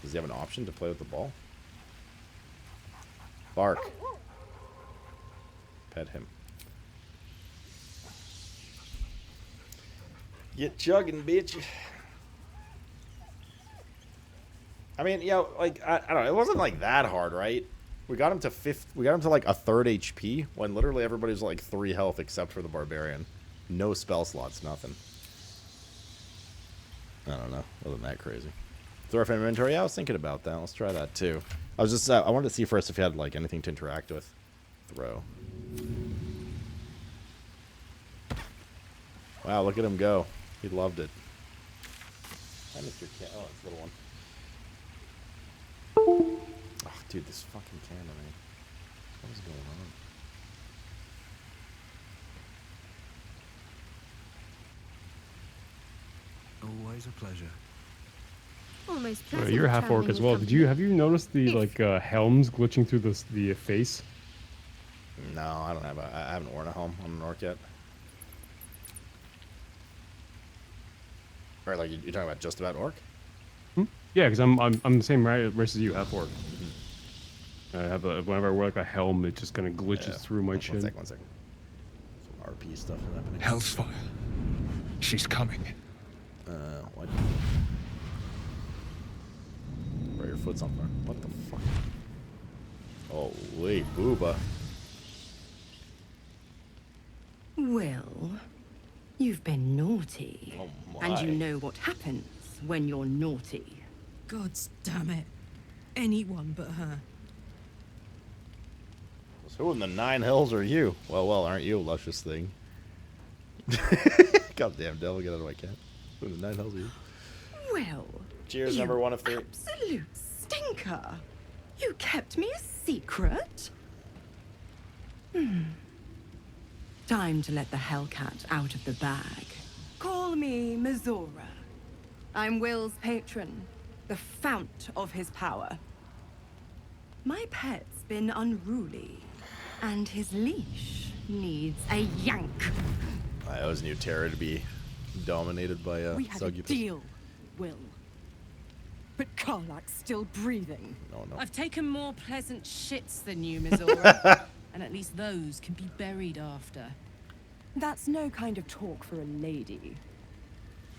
Does he have an option to play with the ball? Bark. Pet him. Get chugging, bitch. I mean, yeah, like I don't know. It wasn't like that hard, right? We got him to we got him to like a third HP when literally everybody's like 3 health except for the barbarian. No spell slots, nothing. I don't know. Wasn't that crazy? Throw off inventory. Yeah, I was thinking about that. Let's try that too. I was just I wanted to see first if he had like anything to interact with. Throw. Wow, look at him go. He loved it. Hi, Mr. Cat. Oh, it's a little one. Oh, dude, this fucking camera, man. What is going on? Always a pleasure. Almost you're half orc as well. Have you noticed the like helms glitching through the face? No, I don't have I haven't worn a helm on an orc yet. Or like you're talking about just about orc? Hmm? Yeah, because I'm the same race as you, half orc. I have whenever I wear like a helm, it just kind of glitches through my chin. One second. Some RP stuff is happening. Hell's fire. She's coming. What? Where your foot's on fire? What the fuck? Oh, wait, booba. Well, you've been naughty. Oh my. And you know what happens when you're naughty. Gods damn it. Anyone but her. So who in the 9 hells are you? Well, aren't you a luscious thing? Goddamn devil, get out of my cat. Who in the 9 hells are you? Well, Cheers, you number 1 of 3. absolute stinker. You kept me a secret? Time to let the Hellcat out of the bag. Call me Mizora. I'm Will's patron, the fount of his power. My pet's been unruly, and his leash needs a yank. I always knew Terra to be dominated by We had a Succubus. deal, Will. But Karlak's still breathing. No. I've taken more pleasant shits than you, Mizora. And at least those can be buried after. That's no kind of talk for a lady.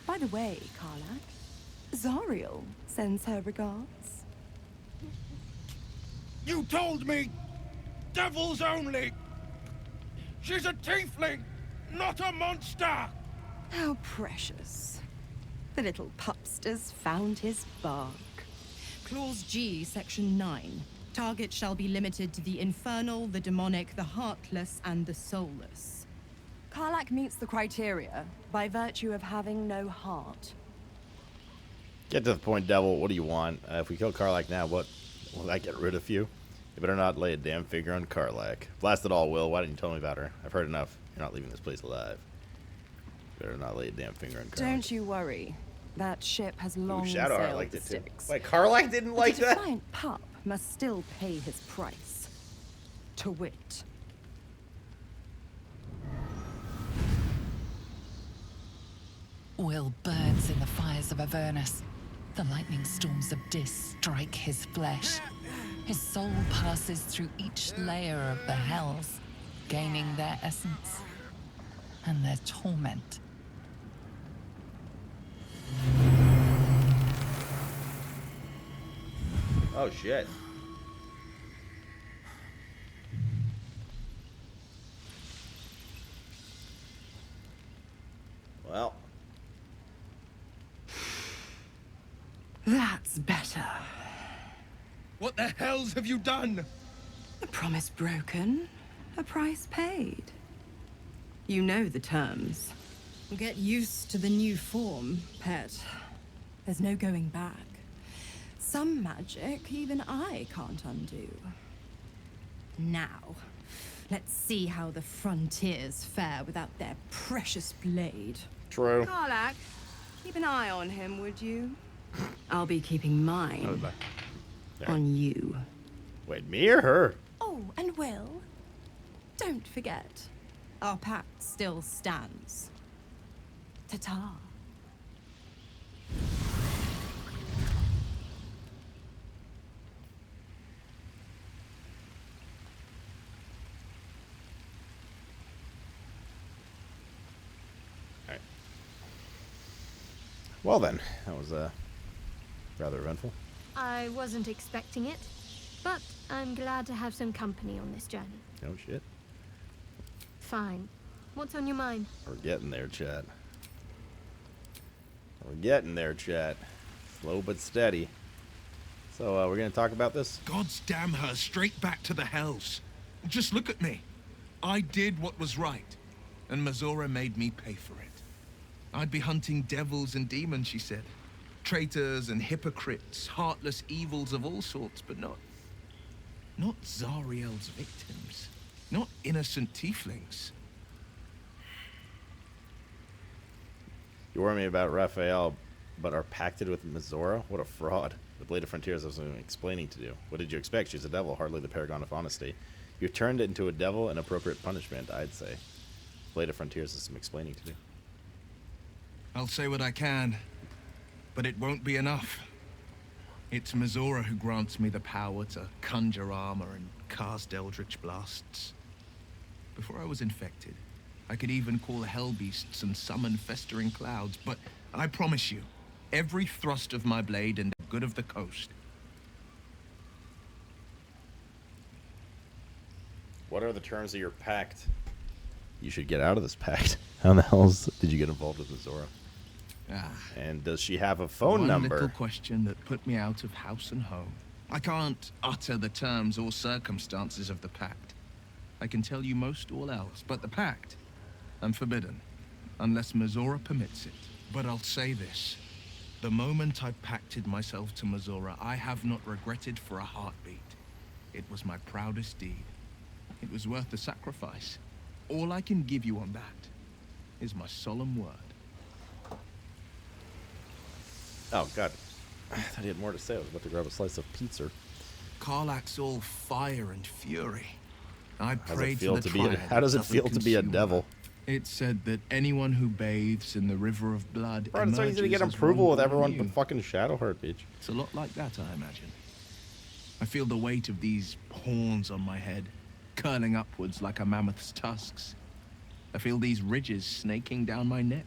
By the way, Karlak, Zariel sends her regards. You told me! Devils only! She's a tiefling, not a monster! How precious. The little pupster's found his bark. Clause G, Section 9. Target shall be limited to the infernal, the demonic, the heartless, and the soulless. Karlak meets the criteria by virtue of having no heart. Get to the point, devil. What do you want? If we kill Karlak now, what? Will that get rid of you? You better not lay a damn finger on Karlak. Blast it all, Will. Why didn't you tell me about her? I've heard enough. You're not leaving this place alive. You better not lay a damn finger on Karlak. Don't you worry. That ship has long Shadowheart sailed liked the it too. Styx. Wait, Karlak didn't like But a that? defiant pup must still pay his price. To wit. Will burns in the fires of Avernus. The lightning storms of Dis strike his flesh. His soul passes through each layer of the hells, gaining their essence and their torment. Oh, shit. Well. That's better. What the hells have you done? A promise broken, a price paid. You know the terms. Get used to the new form, pet. There's no going back. Some magic even I can't undo. Now, let's see how the frontiers fare without their precious blade. True. Karlak, keep an eye on him, would you? I'll be keeping mine on you. Wait, me or her? Oh, and Will, don't forget, Our pact still stands. ta-ta. Well then, that was rather eventful. I wasn't expecting it, but I'm glad to have some company on this journey. No shit. Fine. What's on your mind? We're getting there, chat. We're getting there, chat. Slow but steady. So, we're gonna talk about this? God's damn her, straight back to the hells. Just look at me. I did what was right, and Mazora made me pay for it. I'd be hunting devils and demons, she said. Traitors and hypocrites, heartless evils of all sorts, but not Zariel's victims. Not innocent tieflings. You worry me about Raphael, but are pacted with Mazora? What a fraud. The Blade of Frontiers has some explaining to do. What did you expect? She's a devil, hardly the paragon of honesty. You turned it into a devil, an appropriate punishment, I'd say. Blade of Frontiers has some explaining to do. I'll say what I can, but it won't be enough. It's Mazora who grants me the power to conjure armor and cast eldritch blasts. Before I was infected, I could even call hell beasts and summon festering clouds, but I promise you, every thrust of my blade and the good of the coast. What are the terms of your pact? You should get out of this pact. How in the hell did you get involved with Mazora? And does she have a phone number? One little question that put me out of house and home. I can't utter the terms or circumstances of the pact. I can tell you most all else, but the pact, I'm forbidden, unless Mazora permits it. But I'll say this. The moment I pacted myself to Mazora, I have not regretted for a heartbeat. It was my proudest deed. It was worth the sacrifice. All I can give you on that is my solemn word. Oh, God. I thought he had more to say. I was about to grab a slice of pizza. Karlach's all fire and fury. I How does prayed it feel for the to be trial how does it that feel to be a consume devil? her. It said that anyone who bathes in the river of blood Bro, it's so easy to get emerges as approval one with everyone born but fucking Shadowheart, bitch. It's a lot like that, I imagine. I feel the weight of these horns on my head, curling upwards like a mammoth's tusks. I feel these ridges snaking down my neck,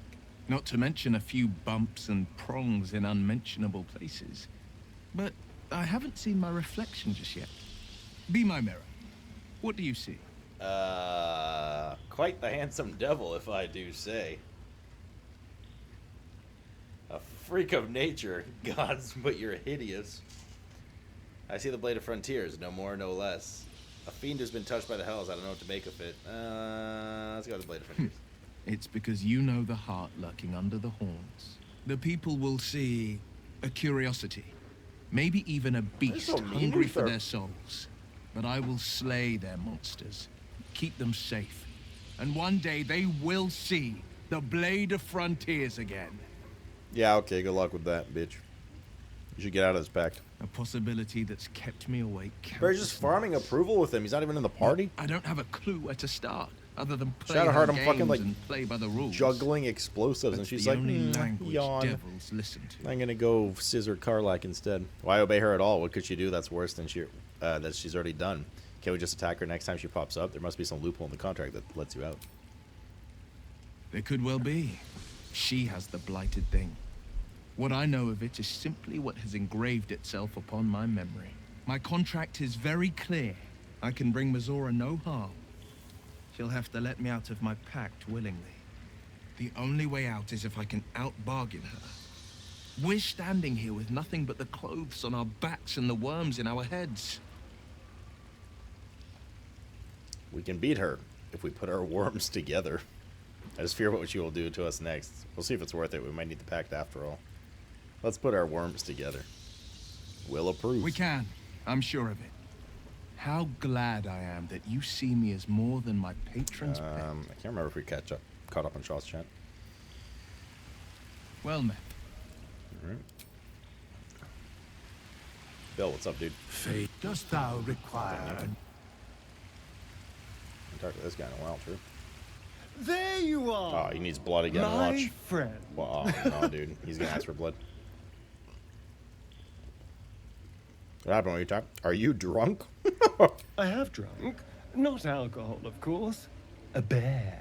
not to mention a few bumps and prongs in unmentionable places. But I haven't seen my reflection just yet. Be my mirror. What do you see? Quite the handsome devil, if I do say. A freak of nature, gods, but you're hideous. I see the Blade of Frontiers, no more, no less. A fiend who's been touched by the hells, I don't know what to make of it. Let's go with the Blade of Frontiers. It's because you know the heart lurking under the horns. The people will see a curiosity, maybe even a beast so mean, hungry for Luther. their souls. But I will slay their monsters, keep them safe. And one day they will see the Blade of Frontiers again. Yeah, okay, good luck with that, bitch. You should get out of this pact. A possibility that's kept me awake. Barry's just farming approval with him. He's not even in the party. I don't have a clue where to start, other than play Shadowheart, her I'm fucking, games like, and play by the rules. Juggling explosives, and That's she's the like, only language yawn. devils listen to. I'm gonna go scissor Karlach instead. Why obey her at all? What could she do that's worse than that she's already done? Can't we just attack her next time she pops up? There must be some loophole in the contract that lets you out. There could well be. She has the blighted thing. What I know of it is simply what has engraved itself upon my memory. My contract is very clear. I can bring Mazora no harm. She'll have to let me out of my pact willingly. The only way out is if I can out-bargain her. We're standing here with nothing but the clothes on our backs and the worms in our heads. We can beat her if we put our worms together. I just fear what she will do to us next. We'll see if it's worth it. We might need the pact after all. Let's put our worms together. Will approve. We can. I'm sure of it. How glad I am that you see me as more than my patron's pet. I can't remember if we caught up on Shaw's chat. Well met. All right. Bill, what's up, dude? Fate dost thou require? I haven't talked to this guy in a while, true. There you are. Oh, he needs blood again. my Watch. friend. Well, oh, no, dude. He's gonna ask for blood. What happened when you talk? Are you drunk? I have drunk. Not alcohol, of course. A bear.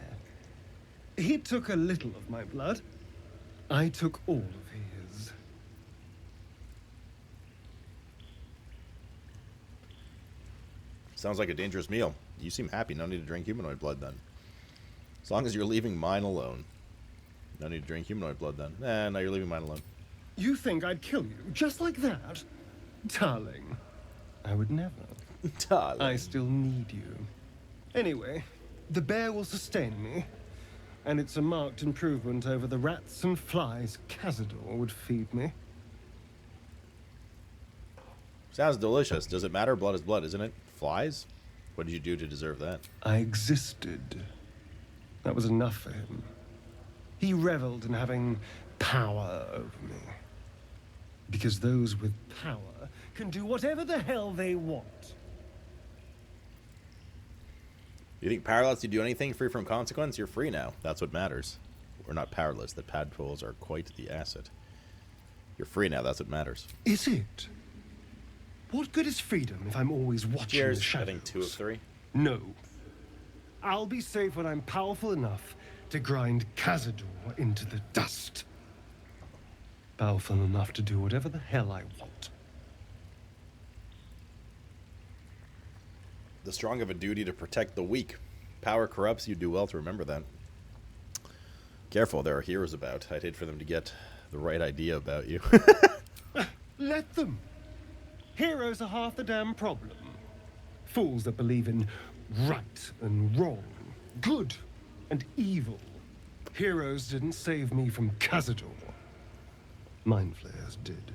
He took a little of my blood. I took all of Sounds like a dangerous meal. You seem happy. No need to drink humanoid blood then. As long as you're leaving mine alone. No need to drink humanoid blood then. No, you're leaving mine alone. You think I'd kill you just like that? Darling, I would never. Darling. I still need you. Anyway, the bear will sustain me, and it's a marked improvement over the rats and flies Cazador would feed me. Sounds delicious. Does it matter? Blood is blood, isn't it? Flies? What did you do to deserve that? I existed. That was enough for him. He reveled in having power over me. Because those with power can do whatever the hell they want. You think power lets you do anything free from consequence? You're free now. That's what matters. We're not powerless. The tadpoles are quite the asset. You're free now. That's what matters. Is it? What good is freedom if I'm always watching Cheers. the shadows? I think 2 of 3. No. I'll be safe when I'm powerful enough to grind Cazador into the dust. Powerful enough to do whatever the hell I want. The strong have a duty to protect the weak. Power corrupts. You do well to remember that. Careful, there are heroes about. I'd hate for them to get the right idea about you. Let them. Heroes are half the damn problem. Fools that believe in right and wrong, good and evil. Heroes didn't save me from Cazador. Mind Flayers did.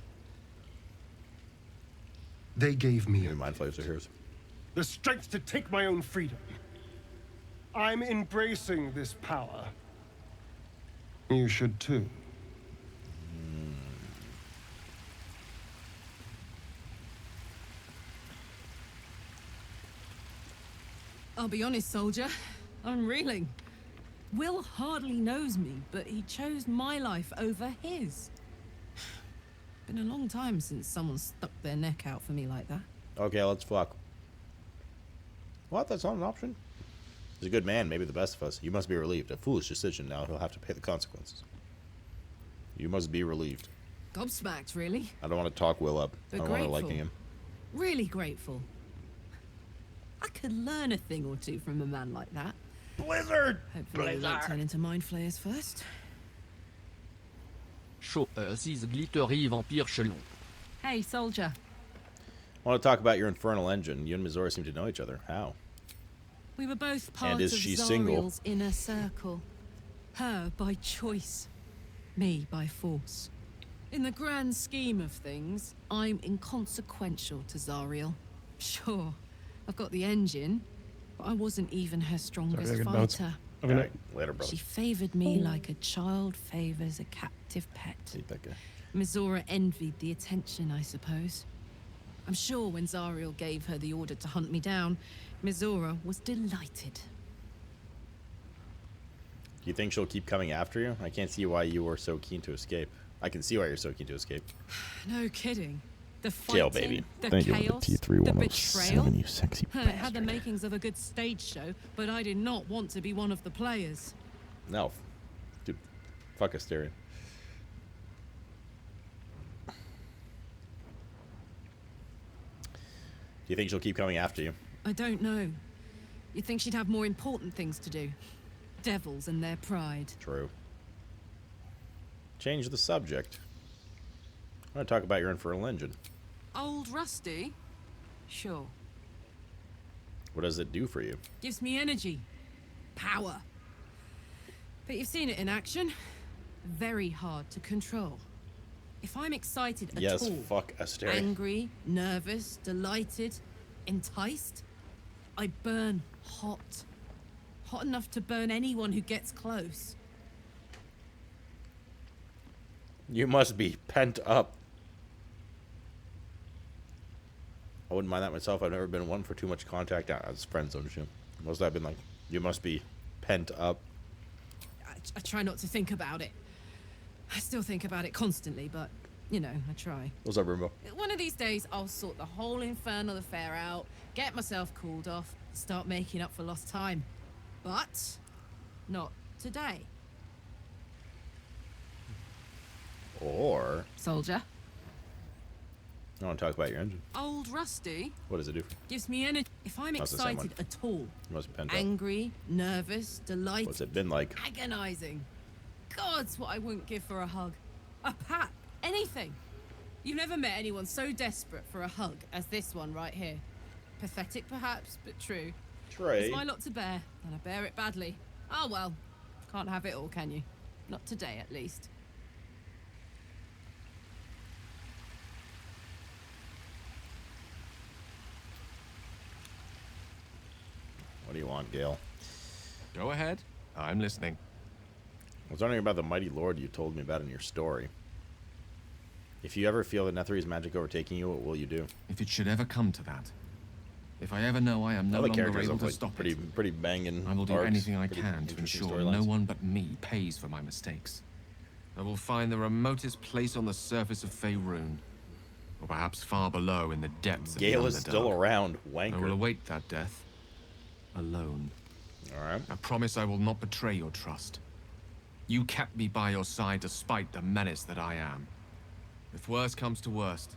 They gave me Mind Flayers are heroes. the strength to take my own freedom. I'm embracing this power. You should too. I'll be honest, soldier. I'm reeling. Will hardly knows me, but he chose my life over his. Been a long time since someone stuck their neck out for me like that. Okay, let's fuck. What? That's not an option? He's a good man, maybe the best of us. You must be relieved. A foolish decision. Now he'll have to pay the consequences. You must be relieved. Gobsmacked, really. I don't want to talk Will up. But I don't want to grateful. liking him. Really grateful. I could learn a thing or two from a man like that. Blizzard! Hopefully we won't turn into mind flayers first. Glittery vampire chelon. Hey, soldier. I want to talk about your infernal engine. You and Mizora seem to know each other. How? We were both part And is of she Zariel's single? inner circle. Her by choice, me by force. In the grand scheme of things, I'm inconsequential to Zariel. Sure, I've got the engine, but I wasn't even her strongest Sorry, I could bounce. fighter. I mean, Alright, later, brother. She favored me like a child favors a captive pet. Hate that guy. Mizora envied the attention, I suppose. I'm sure when Zariel gave her the order to hunt me down, Mizora was delighted. Do you think she'll keep coming after you? I can't see why you were so keen to escape. I can see why you're so keen to escape. No kidding. The fighting, Jail, baby. the Thank you chaos, for the T3 the 107, betrayal. you sexy It had the makings of a good stage show, but I did not want to be one of the players. No. Dude, fuck Asteria. Do you think she'll keep coming after you? I don't know. You'd think she'd have more important things to do. Devils and their pride. True. Change the subject. I want to talk about your infernal engine. Old Rusty? Sure. What does it do for you? Gives me energy. Power. But you've seen it in action. Very hard to control. If I'm excited at Yes, all, fuck Asteria. angry, nervous, delighted, enticed, I burn hot. Hot enough to burn anyone who gets close. You must be pent up. I wouldn't mind that myself. I've never been one for too much contact. As friend zone issue. Most I've been like, you must be pent up. I try not to think about it. I still think about it constantly, but, you know, I try. What's up, Rimbo? One of these days, I'll sort the whole infernal affair out, get myself cooled off, start making up for lost time. But not today. Or Soldier? I want to talk about your engine. Old Rusty What does it do? gives me energy. If I'm That's the same excited at all, You must have pent up. angry, nervous, delighted, What's it been like? agonizing. God's what I wouldn't give for a hug. A pat, anything. You've never met anyone so desperate for a hug as this one right here. Pathetic perhaps, but true. Trey. It's my lot to bear, and I bear it badly. Oh well, can't have it all, can you? Not today, at least. What do you want, Gale? Go ahead. I'm listening. I was wondering about the mighty lord you told me about in your story. If you ever feel the Netheri's magic overtaking you, what will you do? If it should ever come to that, if I ever know I am no All the longer characters able look to like stop pretty banging. I will do arcs, anything I pretty can to interesting ensure storylines. no one but me pays for my mistakes. I will find the remotest place on the surface of Faerun, or perhaps far below in the depths of the Gale is Underdark. still around, I will wanker. await that death, alone. Alright. I promise I will not betray your trust. You kept me by your side despite the menace that I am. If worst comes to worst,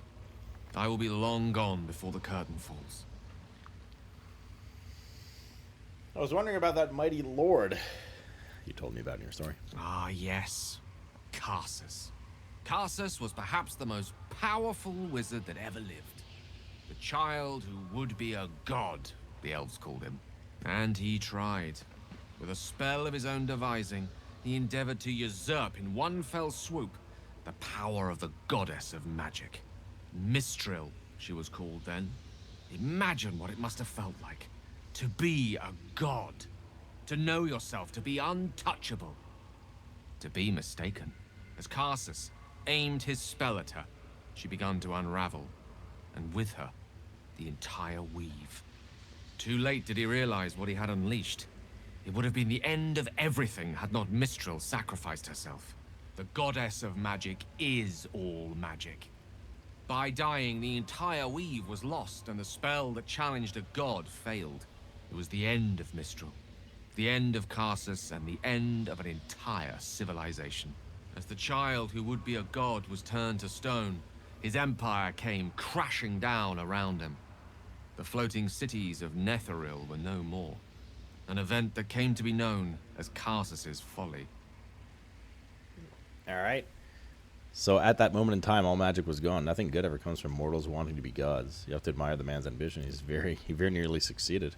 I will be long gone before the curtain falls. I was wondering about that mighty lord you told me about in your story. Ah, yes. Karsus. Karsus was perhaps the most powerful wizard that ever lived. The child who would be a god, the elves called him. And he tried. With a spell of his own devising, he endeavored to usurp in one fell swoop the power of the goddess of magic. Mistril, she was called then. Imagine what it must have felt like. To be a god. To know yourself, to be untouchable. To be mistaken. As Karsus aimed his spell at her, she began to unravel. And with her, the entire weave. Too late did he realize what he had unleashed. It would have been the end of everything had not Mistril sacrificed herself. The goddess of magic is all magic. By dying, the entire weave was lost, and the spell that challenged a god failed. It was the end of Mistril, the end of Karsus, and the end of an entire civilization. As the child who would be a god was turned to stone, his empire came crashing down around him. The floating cities of Netheril were no more. An event that came to be known as Karsus's folly. Alright. So at that moment in time, all magic was gone. Nothing good ever comes from mortals wanting to be gods. You have to admire the man's ambition. He very nearly succeeded.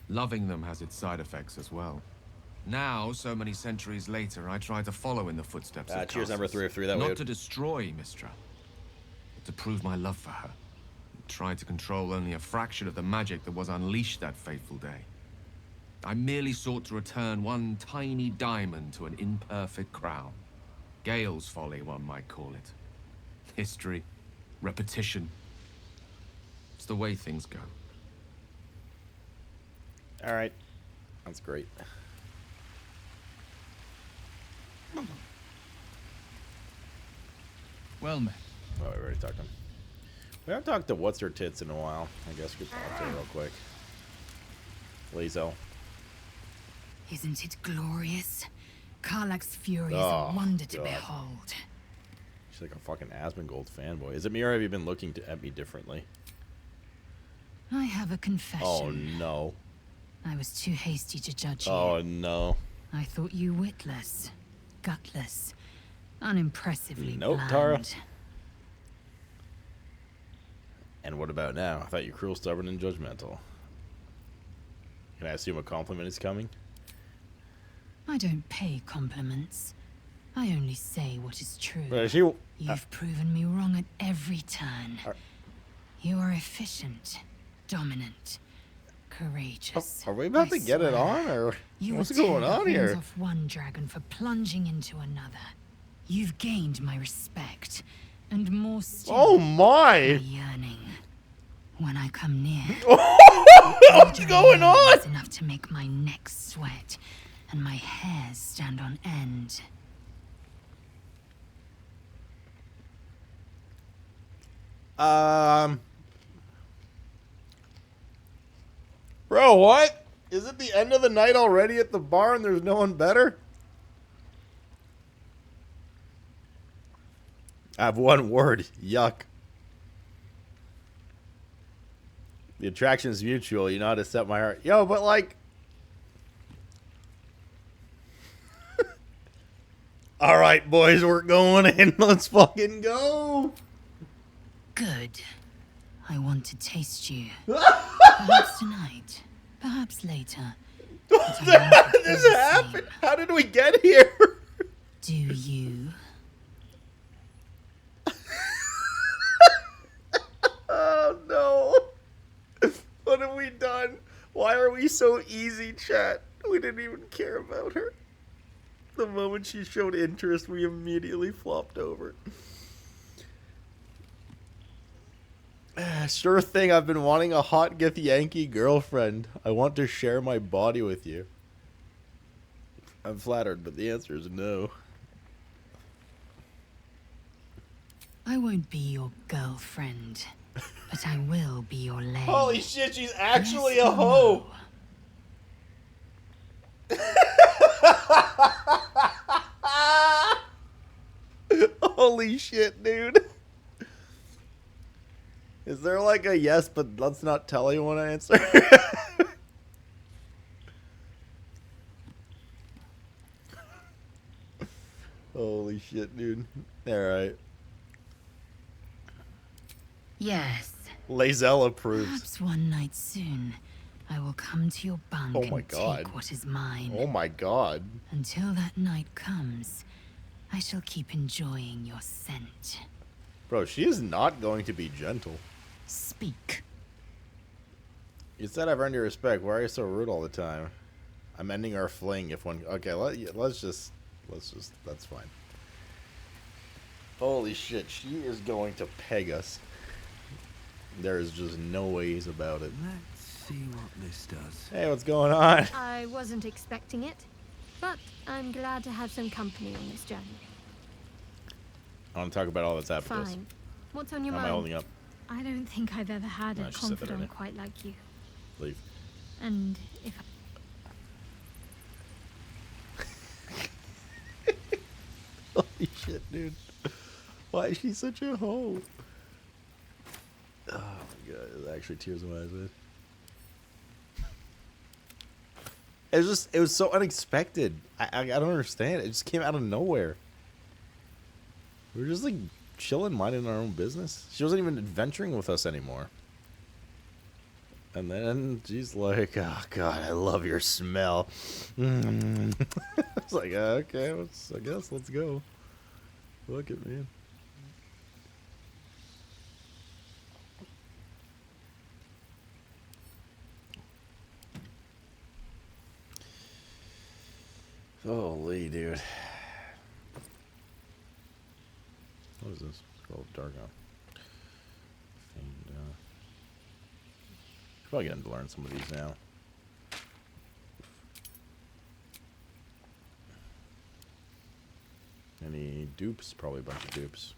Loving them has its side effects as well. Now, so many centuries later, I try to follow in the footsteps of Cheers, Karsus. number 3 of 3 that way. Not to destroy Mistra, but to prove my love for her. Try to control only a fraction of the magic that was unleashed that fateful day. I merely sought to return one tiny diamond to an imperfect crown. Gale's folly, one might call it. History, repetition. It's the way things go. Alright. That's great. Well met. Oh, we already talked to him. We haven't talked to What's Her Tits in a while. I guess we could talk to her real quick. Lae-zel. Isn't it glorious? Karlach's fury is Oh, a wonder to God. behold. She's like a fucking Asmongold fanboy. Is it me or have you been looking at me differently? I have a confession. Oh, no. I was too hasty to judge you. Oh, no. I thought you witless, gutless, unimpressively Nope, bland. Tara. And what about now? I thought you cruel, stubborn, and judgmental. Can I assume a compliment is coming? I don't pay compliments. I only say what is true. But You've proven me wrong at every turn. You are efficient, dominant, courageous. Are we about to get it on, or what's going on here? Off one dragon for plunging into another. You've gained my respect, and more still. Oh my! Yearning. When I come near, what's going on? Is enough to make my neck sweat and my hairs stand on end. Bro, what? Is it the end of the night already at the bar and there's no one better? I have one word. Yuck. The attraction is mutual. You know how to set my heart. Yo, but like... Alright, boys, we're going in. Let's fucking go. Good. I want to taste you. Perhaps tonight. Perhaps later. How did this happen? How did we get here? Do you? Oh no. What have we done? Why are we so easy, chat? We didn't even care about her. The moment she showed interest, we immediately flopped over. Sure thing, I've been wanting a hot Githyanki girlfriend. I want to share my body with you. I'm flattered, but the answer is no. I won't be your girlfriend, but I will be your lady. Holy shit, she's actually yes, a hoe! Holy shit, dude. Is there like a yes, but let's not tell anyone answer? Holy shit, dude. Alright. Yes. Lae-zel approves. Perhaps one night soon, I will come to your bunk and take what is mine. Oh my god. Until that night comes, I shall keep enjoying your scent. Bro, she is not going to be gentle. Speak. You said I've earned your respect. Why are you so rude all the time? I'm ending our fling if one... Okay, let's just... That's fine. Holy shit, she is going to peg us. There is just no ways about it. Let's see what this does. Hey, what's going on? I wasn't expecting it, but I'm glad to have some company on this journey. I want to talk about all that's happened to us. Fine. What's on your How mind? am I holding up? I don't think I've ever had a confidant quite like you. Leave. And if Holy shit, dude. Why is she such a hoe? Oh my god, there's actually tears in my eyes, man. It was so unexpected. I don't understand. It just came out of nowhere. We were just like chilling, minding our own business. She wasn't even adventuring with us anymore. And then she's like, oh god, I love your smell. It's like, okay, I guess let's go. Look at me. Holy dude. What is this? It's called Dark out. And, probably getting to learn some of these now. Any dupes? Probably a bunch of dupes.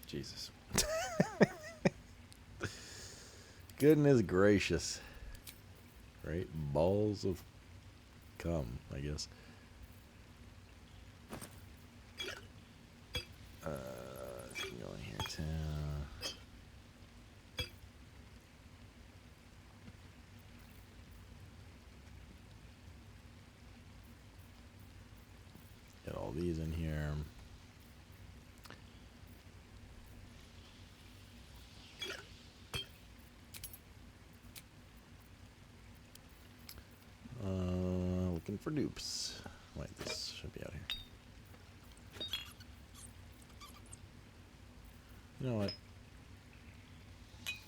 Jesus. Goodness gracious. Right? Balls of cum, I guess. Let's go in here too. Get all these in here. Looking for dupes. Wait, this should be out here. You know what?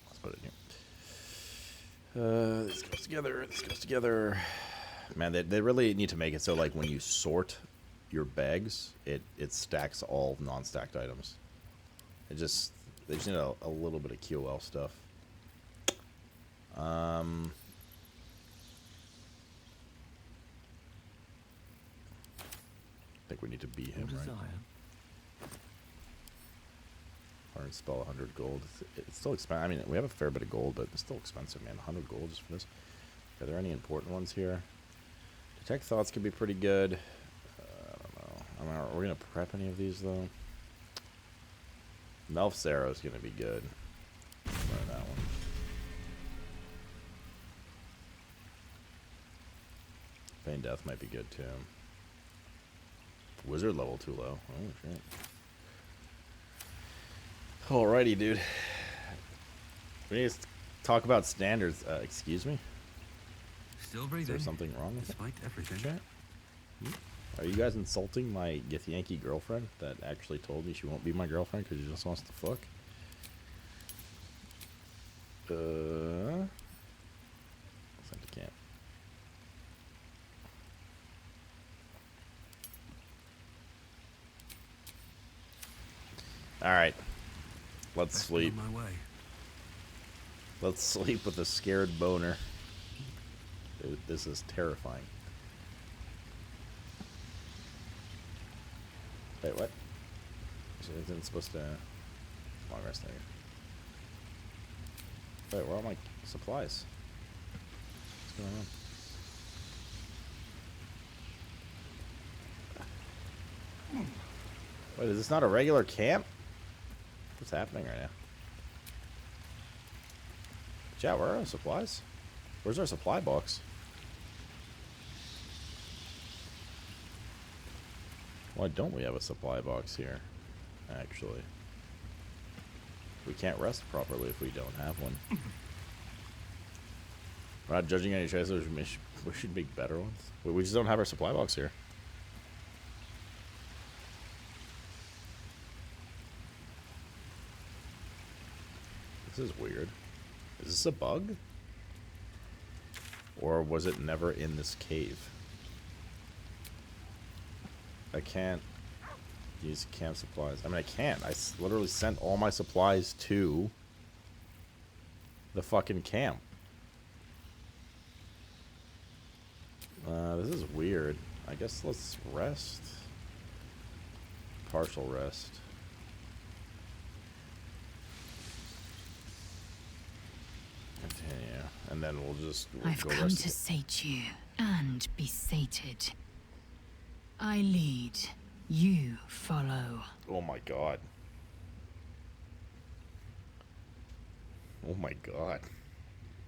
Let's put it in here. This goes together. This goes together. Man, they really need to make it so like when you sort your bags, it stacks all non-stacked items. They just need a little bit of QOL stuff. I think we need to beat him, right? Or spell 100 gold. It's still expensive. I mean, we have a fair bit of gold, but it's still expensive, man. 100 gold just for this. Are there any important ones here? Detect thoughts could be pretty good. I don't know. I mean, are we gonna prep any of these though? Melfsaro is gonna be good. Learn that one. Pain Death might be good too. Wizard level too low. Oh shit. Alrighty, dude. We need to talk about standards. Excuse me? Still breathing. Is there something wrong with despite everything? Chat? Are you guys insulting my Githyanki girlfriend that actually told me she won't be my girlfriend because she just wants to fuck? Sent to camp. Alright. Let's sleep. On my way. Let's sleep with a scared boner. Dude, this is terrifying. Wait, what? Isn't supposed to... Long rest there. Wait, where are my supplies? What's going on? Wait, is this not a regular camp? What's happening right now? Chat, where are our supplies? Where's our supply box? Why don't we have a supply box here? Actually. We can't rest properly if we don't have one. We're not judging any choices. We should make better ones. We just don't have our supply box here. This is weird. Is this a bug? Or was it never in this cave? I can't use camp supplies. I mean, I can't. I literally sent all my supplies to the fucking camp. This is weird. I guess let's rest. Partial rest. Continue. And then we'll I've go come rest to sate you and be sated. I lead, you follow. Oh my god. Oh my god.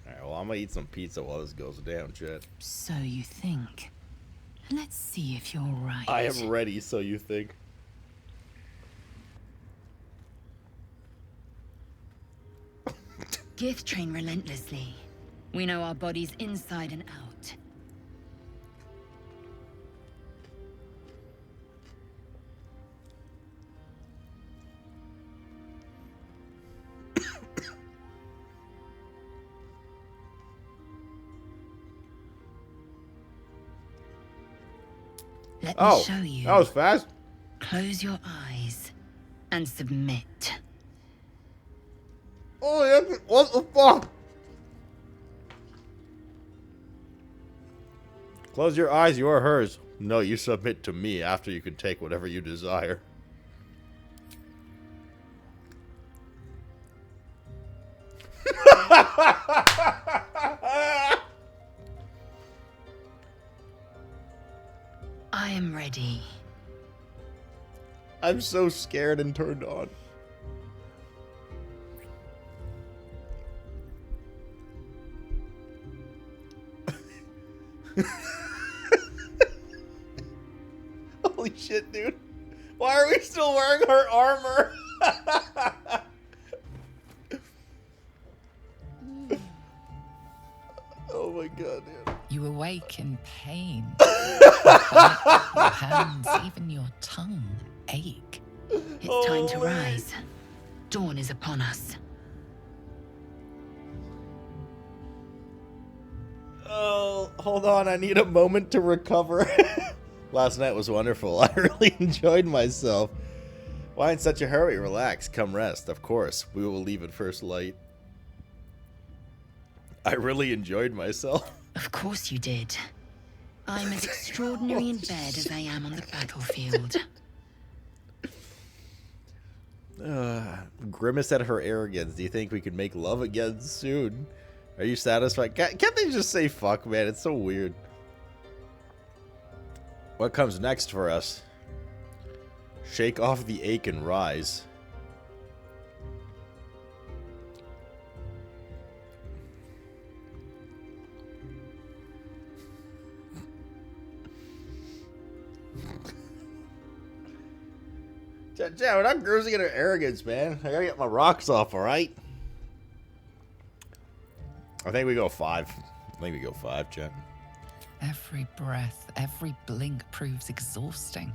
Alright, well, I'm gonna eat some pizza while this goes down, chat. So you think. Let's see if you're right. I am ready, so you think. Gift train relentlessly. We know our bodies inside and out. Let me show you. That was fast. Close your eyes and submit. Oh, yeah, what the fuck? Close your eyes, you are hers. No, you submit to me after you can take whatever you desire. I am ready. I'm so scared and turned on. Holy shit, dude. Why are we still wearing her armor? Oh my god, dude. You awake in pain. Your hands, even your tongue, ache. It's time to rise. Dawn is upon us. Oh, hold on. I need a moment to recover. Last night was wonderful. I really enjoyed myself. Why in such a hurry? Relax. Come rest. Of course. We will leave at first light. I really enjoyed myself. Of course you did. I'm as extraordinary in bed as I am on the battlefield. Grimace at her arrogance. Do you think we could make love again soon? Are you satisfied? Can't they just say fuck, man? It's so weird. What comes next for us? Shake off the ache and rise. Chat, we're not cruising at our arrogance, man. I gotta get my rocks off, alright? I think we go 5. I think we go 5, chat. Every breath, every blink proves exhausting.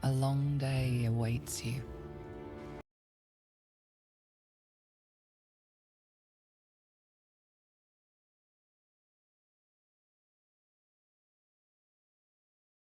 A long day awaits you.